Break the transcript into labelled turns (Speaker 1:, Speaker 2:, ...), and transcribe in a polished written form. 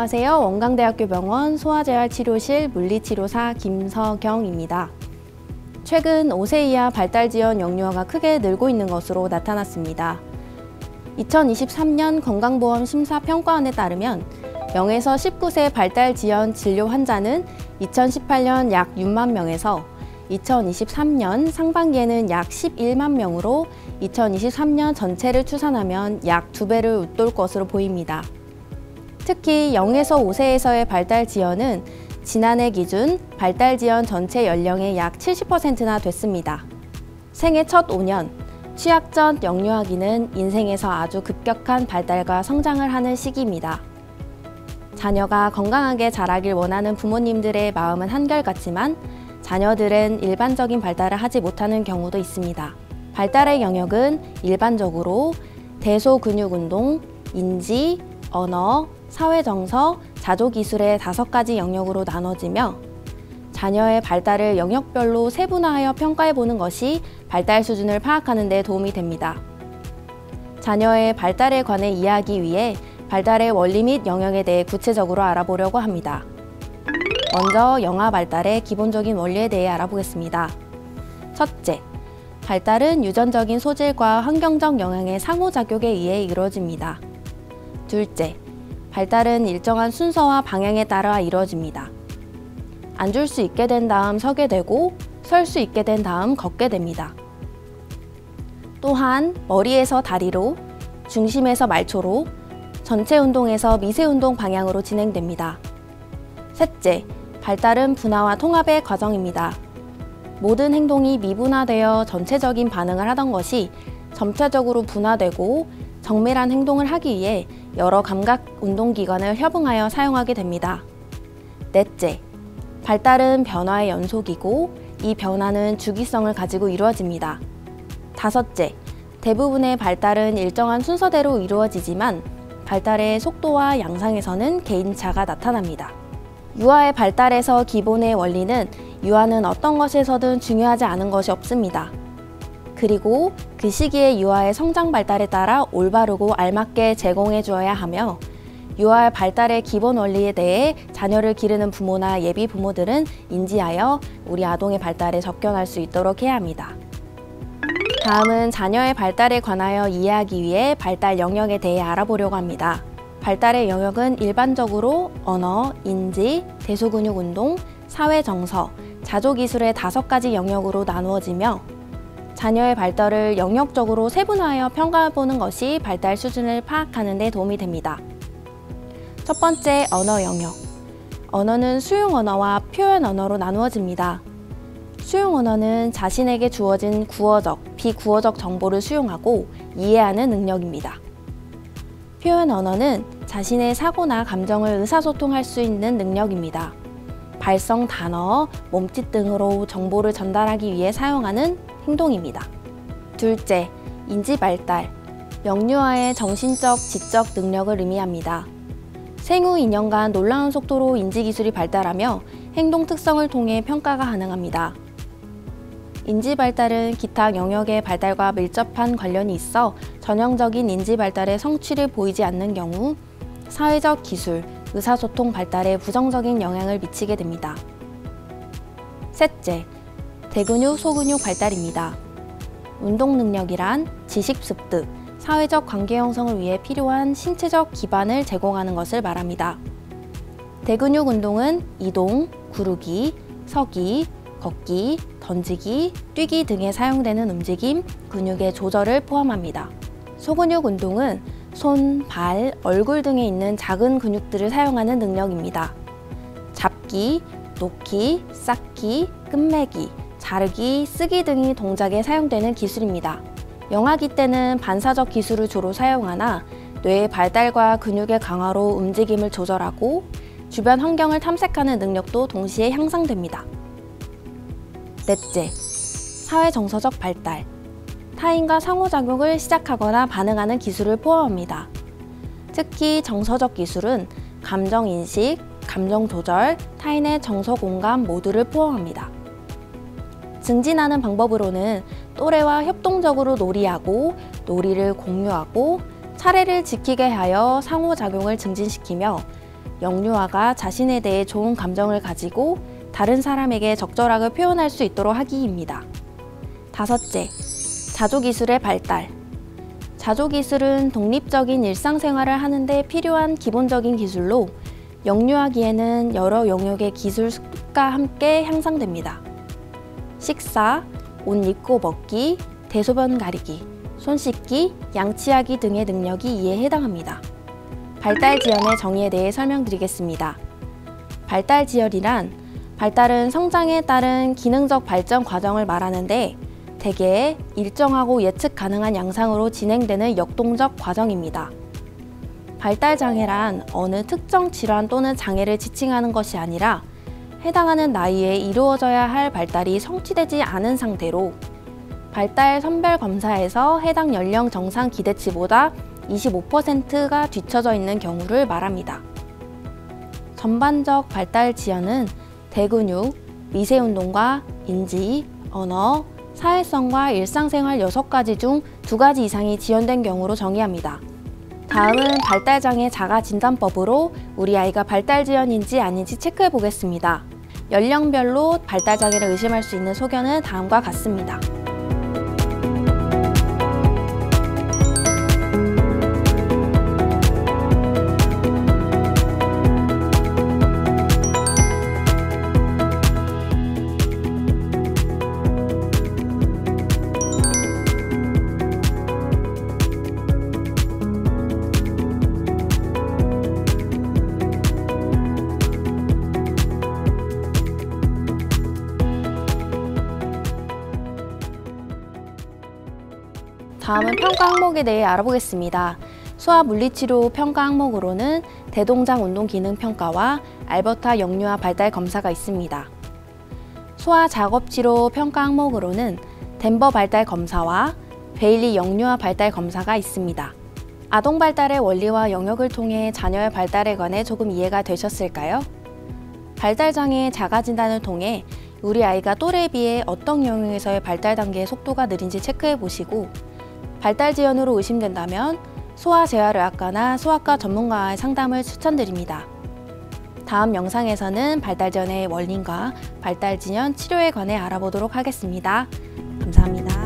Speaker 1: 안녕하세요. 원광대학교 병원 소아재활치료실 물리치료사 김서경입니다. 최근 5세 이하 발달 지연 영유아가 크게 늘고 있는 것으로 나타났습니다. 2023년 건강보험 심사평가원에 따르면 0에서 19세 발달 지연 진료 환자는 2018년 약 6만 명에서 2023년 상반기에는 약 11만 명으로 2023년 전체를 추산하면 약 2배를 웃돌 것으로 보입니다. 특히 0에서 5세에서의 발달 지연은 지난해 기준 발달 지연 전체 연령의 약 70%나 됐습니다. 생애 첫 5년, 취약 전 영유아기는 인생에서 아주 급격한 발달과 성장을 하는 시기입니다. 자녀가 건강하게 자라길 원하는 부모님들의 마음은 한결같지만 자녀들은 일반적인 발달을 하지 못하는 경우도 있습니다. 발달의 영역은 일반적으로 대소근육운동, 인지, 언어, 사회정서, 자조기술의 5가지 영역으로 나눠지며 자녀의 발달을 영역별로 세분화하여 평가해보는 것이 발달 수준을 파악하는 데 도움이 됩니다. 자녀의 발달에 관해 이해하기 위해 발달의 원리 및 영역에 대해 구체적으로 알아보려고 합니다. 먼저 영아 발달의 기본적인 원리에 대해 알아보겠습니다. 첫째, 발달은 유전적인 소질과 환경적 영향의 상호작용에 의해 이루어집니다. 둘째, 발달은 일정한 순서와 방향에 따라 이루어집니다. 앉을 수 있게 된 다음 서게 되고 설 수 있게 된 다음 걷게 됩니다. 또한 머리에서 다리로, 중심에서 말초로, 전체 운동에서 미세 운동 방향으로 진행됩니다. 셋째, 발달은 분화와 통합의 과정입니다. 모든 행동이 미분화되어 전체적인 반응을 하던 것이 점차적으로 분화되고 정밀한 행동을 하기 위해 여러 감각 운동기관을 협응하여 사용하게 됩니다. 넷째, 발달은 변화의 연속이고 이 변화는 주기성을 가지고 이루어집니다. 다섯째, 대부분의 발달은 일정한 순서대로 이루어지지만 발달의 속도와 양상에서는 개인차가 나타납니다. 유아의 발달에서 기본의 원리는 유아는 어떤 것에서든 중요하지 않은 것이 없습니다. 그리고 그 시기의 유아의 성장 발달에 따라 올바르고 알맞게 제공해 주어야 하며 유아의 발달의 기본 원리에 대해 자녀를 기르는 부모나 예비 부모들은 인지하여 우리 아동의 발달에 접견할 수 있도록 해야 합니다. 다음은 자녀의 발달에 관하여 이해하기 위해 발달 영역에 대해 알아보려고 합니다. 발달의 영역은 일반적으로 언어, 인지, 대소근육운동, 사회정서, 자조기술의 5가지 영역으로 나누어지며 자녀의 발달을 영역적으로 세분화하여 평가해보는 것이 발달 수준을 파악하는 데 도움이 됩니다. 첫 번째, 언어 영역. 언어는 수용 언어와 표현 언어로 나누어집니다. 수용 언어는 자신에게 주어진 구어적, 비구어적 정보를 수용하고 이해하는 능력입니다. 표현 언어는 자신의 사고나 감정을 의사소통할 수 있는 능력입니다. 발성 단어, 몸짓 등으로 정보를 전달하기 위해 사용하는 행동입니다. 둘째, 인지 발달. 영유아의 정신적, 지적 능력을 의미합니다. 생후 2년간 놀라운 속도로 인지기술이 발달하며 행동 특성을 통해 평가가 가능합니다. 인지 발달은 기타 영역의 발달과 밀접한 관련이 있어 전형적인 인지 발달의 성취를 보이지 않는 경우 사회적 기술, 의사소통 발달에 부정적인 영향을 미치게 됩니다. 셋째, 대근육, 소근육 발달입니다. 운동 능력이란 지식 습득, 사회적 관계 형성을 위해 필요한 신체적 기반을 제공하는 것을 말합니다. 대근육 운동은 이동, 구르기, 서기, 걷기, 던지기, 뛰기 등에 사용되는 움직임, 근육의 조절을 포함합니다. 소근육 운동은 손, 발, 얼굴 등에 있는 작은 근육들을 사용하는 능력입니다. 잡기, 놓기, 쌓기, 끝매기, 자르기, 쓰기 등이 동작에 사용되는 기술입니다. 영아기 때는 반사적 기술을 주로 사용하나 뇌의 발달과 근육의 강화로 움직임을 조절하고 주변 환경을 탐색하는 능력도 동시에 향상됩니다. 넷째, 사회정서적 발달. 타인과 상호작용을 시작하거나 반응하는 기술을 포함합니다. 특히 정서적 기술은 감정인식, 감정조절, 타인의 정서공감 모두를 포함합니다. 증진하는 방법으로는 또래와 협동적으로 놀이하고 놀이를 공유하고 차례를 지키게 하여 상호작용을 증진시키며 영유아가 자신에 대해 좋은 감정을 가지고 다른 사람에게 적절하게 표현할 수 있도록 하기입니다. 다섯째, 자조기술의 발달. 자조기술은 독립적인 일상생활을 하는데 필요한 기본적인 기술로 영유아기에는 여러 영역의 기술 습과 함께 향상됩니다. 식사, 옷 입고 먹기, 대소변 가리기, 손 씻기, 양치하기 등의 능력이 이에 해당합니다. 발달 지연의 정의에 대해 설명드리겠습니다. 발달 지연이란 발달은 성장에 따른 기능적 발전 과정을 말하는데 대개 일정하고 예측 가능한 양상으로 진행되는 역동적 과정입니다. 발달 장애란 어느 특정 질환 또는 장애를 지칭하는 것이 아니라 해당하는 나이에 이루어져야 할 발달이 성취되지 않은 상태로 발달 선별 검사에서 해당 연령 정상 기대치보다 25%가 뒤처져 있는 경우를 말합니다. 전반적 발달 지연은 대근육, 미세운동과 인지, 언어, 사회성과 일상생활 6가지 중 2가지 이상이 지연된 경우로 정의합니다. 다음은 발달장애 자가진단법으로 우리 아이가 발달지연인지 아닌지 체크해 보겠습니다. 연령별로 발달장애를 의심할 수 있는 소견은 다음과 같습니다. 다음은 평가 항목에 대해 알아보겠습니다. 소아 물리치료 평가 항목으로는 대동작 운동 기능 평가와 알버타 영유아 발달 검사가 있습니다. 소아 작업치료 평가 항목으로는 덴버 발달 검사와 베일리 영유아 발달 검사가 있습니다. 아동 발달의 원리와 영역을 통해 자녀의 발달에 관해 조금 이해가 되셨을까요? 발달장애의 자가진단을 통해 우리 아이가 또래에 비해 어떤 영역에서의 발달 단계의 속도가 느린지 체크해 보시고 발달 지연으로 의심된다면 소아재활의학과나 소아과 전문가와의 상담을 추천드립니다. 다음 영상에서는 발달 지연의 원인과 발달 지연 치료에 관해 알아보도록 하겠습니다. 감사합니다.